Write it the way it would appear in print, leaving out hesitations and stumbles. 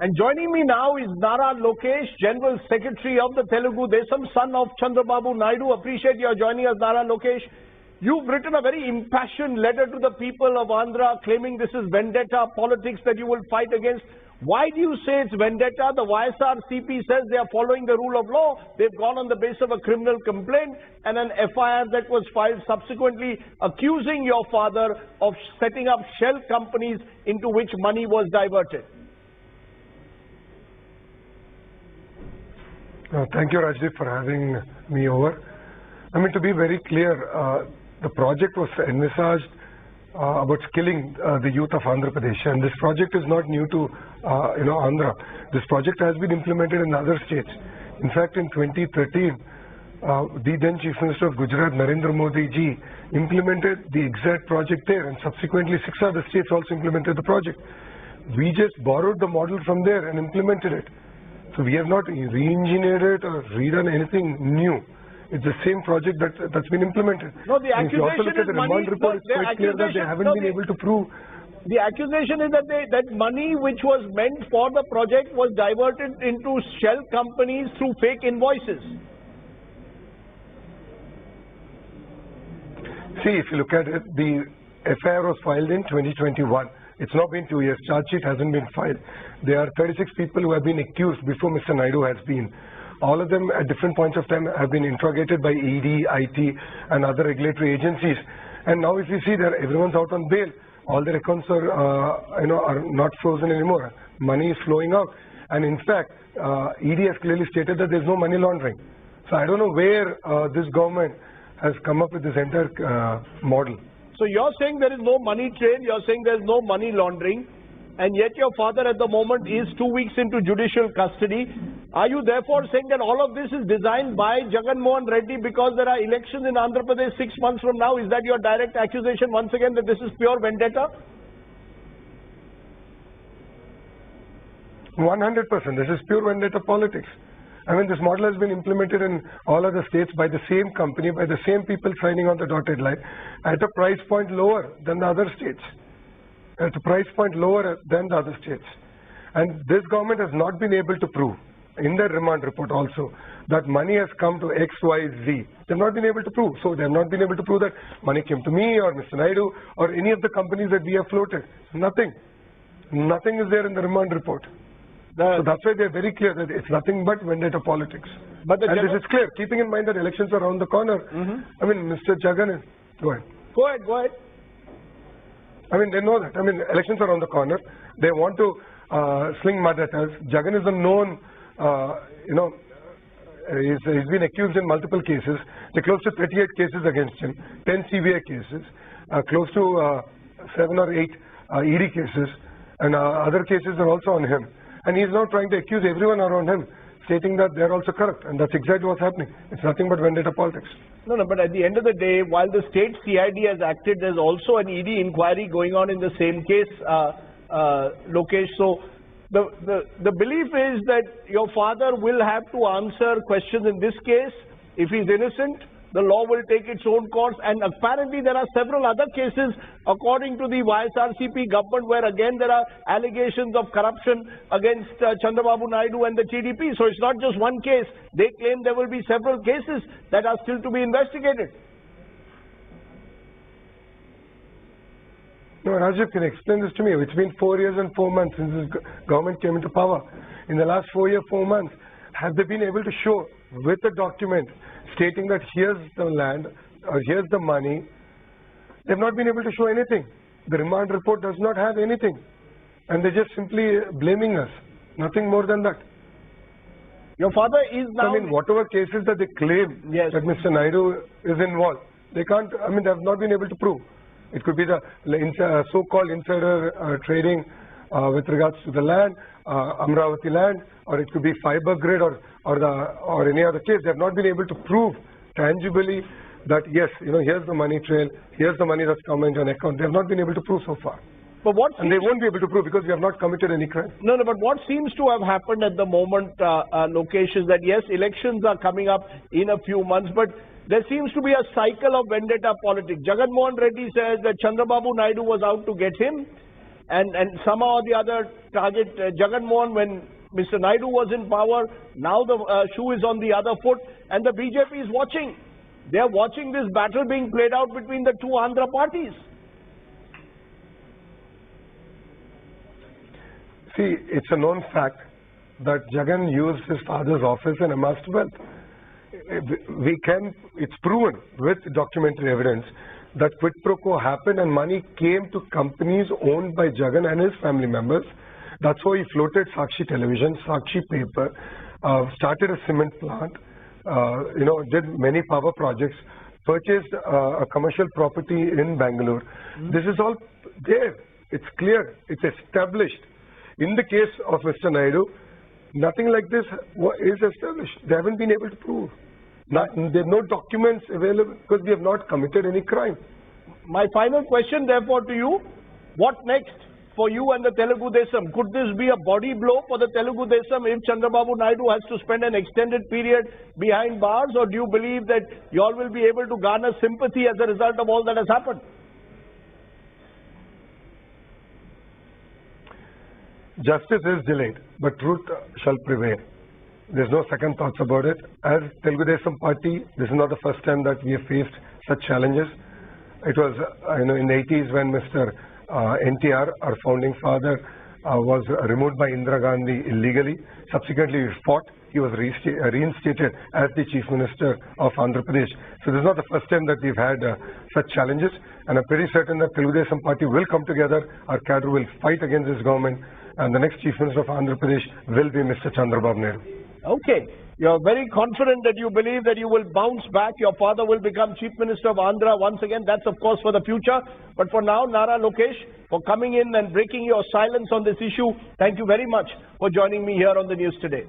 And joining me now is Nara Lokesh, General Secretary of the Telugu Desam, son of Chandrababu Naidu. Appreciate your joining us, Nara Lokesh. You've written a very impassioned letter to the people of Andhra claiming this is vendetta politics that you will fight against. Why do you say it's vendetta? The YSRCP says they are following the rule of law. They've gone on the basis of a criminal complaint and an FIR that was filed subsequently accusing your father of setting up shell companies into which money was diverted. Thank you, Rajdeep, for having me over. I mean, to be very clear, the project was envisaged about skilling the youth of Andhra Pradesh, and this project is not new to Andhra. This project has been implemented in other states. In fact, in 2013, the then Chief Minister of Gujarat, Narendra Modi ji, implemented the exact project there, and subsequently 6 other states also implemented the project. We just borrowed the model from there and implemented it. So we have not re-engineered it or redone anything new. It's the same project that's been implemented. No, the accusation if you also look at the remand report, it's quite clear that they haven't been able to prove. The accusation is that that money which was meant for the project was diverted into shell companies through fake invoices. See, if you look at it, the FIR was filed in 2021. It's now been 2 years. Charge sheet hasn't been filed. There are 36 people who have been accused before Mr. Naidu has been. All of them at different points of time have been interrogated by ED, IT and other regulatory agencies. And now if you see that everyone's out on bail, all their accounts are, are not frozen anymore. Money is flowing out. And in fact, ED has clearly stated that there's no money laundering. So I don't know where this government has come up with this entire model. So you're saying there is no money trail, you're saying there's no money laundering, and yet your father at the moment is 2 weeks into judicial custody. Are you therefore saying that all of this is designed by Jagan Mohan Reddy because there are elections in Andhra Pradesh 6 months from now? Is that your direct accusation once again that this is pure vendetta? 100%. This is pure vendetta politics. I mean, this model has been implemented in all other states by the same company, by the same people signing on the dotted line, at a price point lower than the other states. At a price point lower than the other states. And this government has not been able to prove, in their remand report also, that money has come to X, Y, Z. They have not been able to prove. So they have not been able to prove that money came to me or Mr. Naidu or any of the companies that we have floated. Nothing. Nothing is there in the remand report. So that's why they are very clear that it's nothing but vendetta politics. And this is clear, keeping in mind that elections are around the corner. I mean, Mr. Jagan is... Go ahead. Go ahead, go ahead. I mean, they know that. I mean, elections are around the corner. They want to sling mud at us. Jagan is a known, he's been accused in multiple cases. There are close to 38 cases against him, 10 CBI cases, close to 7 or 8 ED cases, and other cases are also on him. And he's now trying to accuse everyone around him, stating that they're also corrupt, and that's exactly what's happening. It's nothing but vendetta politics. No, but at the end of the day, while the state CID has acted, there's also an ED inquiry going on in the same case, Lokesh. So the belief is that your father will have to answer questions in this case. If he's innocent, the law will take its own course, and apparently there are several other cases according to the YSRCP government where again there are allegations of corruption against Chandrababu Naidu and the TDP. So it's not just one case. They claim there will be several cases that are still to be investigated. No, Rajiv, can you explain this to me? It's been 4 years and 4 months since this government came into power. In the last 4 years, 4 months, have they been able to show with a document stating that here's the land or here's the money? They've not been able to show anything. The remand report does not have anything. And they're just simply blaming us. Nothing more than that. Your father is now... I mean, whatever cases that they claim that Mr. Naidu is involved, they can't, I mean, they have not been able to prove. It could be the so-called insider trading with regards to the land, Amravati land, or it could be fiber grid or any other case. They have not been able to prove tangibly that yes, here's the money trail, here's the money that's come into an account. They have not been able to prove so far. But and they won't be able to prove because we have not committed any crime. No, but what seems to have happened at the moment, Lokesh, is that yes, elections are coming up in a few months, but there seems to be a cycle of vendetta politics. Jagan Mohan Reddy says that Chandrababu Naidu was out to get him, and somehow or the other target Jagan Mohan when Mr. Naidu was in power. Now the shoe is on the other foot, and the BJP is watching. They are watching this battle being played out between the two Andhra parties. See, it's a known fact that Jagan used his father's office and amassed wealth. It's proven with documentary evidence that quid pro quo happened and money came to companies owned by Jagan and his family members. That's why he floated Sakshi Television, Sakshi Paper, started a cement plant, did many power projects, purchased a commercial property in Bangalore. This is all there. It's clear. It's established. In the case of Mr. Naidu, nothing like this is established. They haven't been able to prove. There are no documents available because we have not committed any crime. My final question, therefore, to you, what next for you and the Telugu Desam? Could this be a body blow for the Telugu Desam if Chandrababu Naidu has to spend an extended period behind bars, or do you believe that you all will be able to garner sympathy as a result of all that has happened? Justice is delayed, but truth shall prevail. There's no second thoughts about it. As Telugu Desam Party, this is not the first time that we have faced such challenges. It was, in the 80s when Mr. NTR, our founding father, was removed by Indira Gandhi illegally. Subsequently, he fought. He was reinstated as the Chief Minister of Andhra Pradesh. So this is not the first time that we've had such challenges. And I'm pretty certain that Telugu Desam Party will come together. Our cadre will fight against this government. And the next Chief Minister of Andhra Pradesh will be Mr. Chandrababu Naidu. Okay. You're very confident that you believe that you will bounce back. Your father will become Chief Minister of Andhra once again. That's, of course, for the future. But for now, Nara Lokesh, for coming in and breaking your silence on this issue, thank you very much for joining me here on the news today.